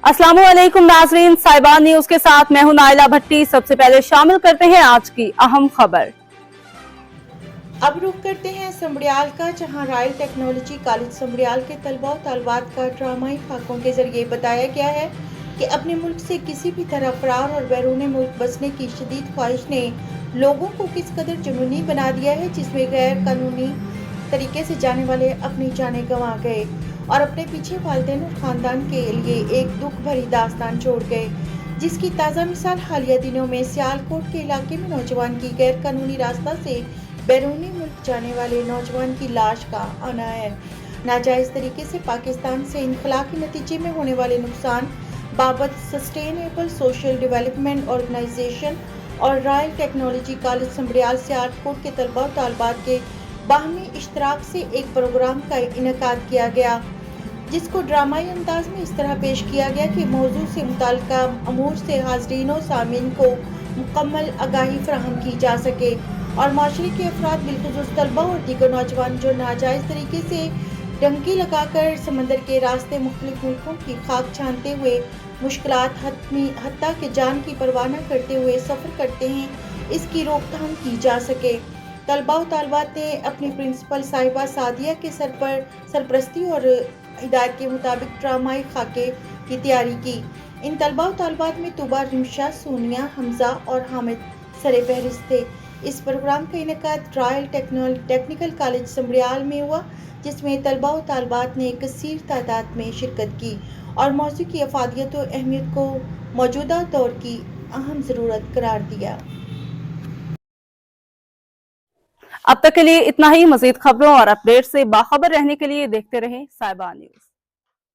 अस्सलाम वालेकुम नाजरीन, साहिबान न्यूज के साथ मैं हूं नाइला भट्टी। सबसे पहले शामिल करते हैं आज की अहम खबर। अब रुख करते हैं समड़ियाल का, जहां रॉयल टेक्नोलॉजी कॉलेज समड़ियाल के तलबा और तलबात का ड्रामाई खाकों के जरिए बताया गया है कि अपने मुल्क से किसी भी तरह फरार और बैरून मुल्क बसने की शदीद ख्वाहिश ने लोगों को किस कदर जुनूनी बना दिया है, जिसमें गैर कानूनी तरीके से जाने वाले अपनी जानें गंवा गए और अपने पीछे वालिदैन और ख़ानदान के लिए एक दुख भरी दास्तान छोड़ गए, जिसकी ताज़ा मिसाल हालिया दिनों में सियालकोट के इलाके में नौजवान की गैर कानूनी रास्ता से बैरूनी मुल्क जाने वाले नौजवान की लाश का आना है। नाजायज़ तरीके से पाकिस्तान से इनखला के नतीजे में होने वाले नुकसान बाबत सस्टेनेबल सोशल डेवलपमेंट ऑर्गेनाइजेशन और रॉयल टेक्नोलॉजी कॉलेज समड़ियाल सियालकोट के तलबा और तालबात के बाहमी इश्तराक से एक प्रोग्राम का इनेकाद किया गया, जिसको ड्रामाई अंदाज में इस तरह पेश किया गया कि मौजू से मुताल्लिका अमूर से हाज़रीन और सामीन को मुकम्मल आगाही फराहम की जा सके और माशरे के अफराद बिलखुसूस तलबा और दीगर नौजवान जो नाजायज़ तरीके से डंकी लगाकर समंदर के रास्ते मुख्तलिफ मुल्कों की खाक छानते हुए मुश्किलात हत्ता के जान की परवाह न करते हुए सफ़र करते हैं, इसकी रोकथाम की जा सके। तलबा और तालबात ने अपनी प्रिंसिपल साहिबा सादिया के सरपरस्ती और हिदायत के मुताबिक ड्रामाई खाके की तैयारी की। इन तलबा और तालबात में तुबा, रिमशा, सोनिया, हमजा और हामिद सरे फहरिस्त थे। इस प्रोग्राम का इनेकाद रॉयल टेक्निकल कॉलेज समड़ियाल में हुआ, जिसमें तलबा और तालबात ने कसीर तादाद में शिरकत की और मौजू की अफादियत और अहमियत को मौजूदा दौर की अहम ज़रूरत करार दिया। अब तक के लिए इतना ही। मजीद खबरों और अपडेट से बाखबर रहने के लिए देखते रहें साहिबान न्यूज।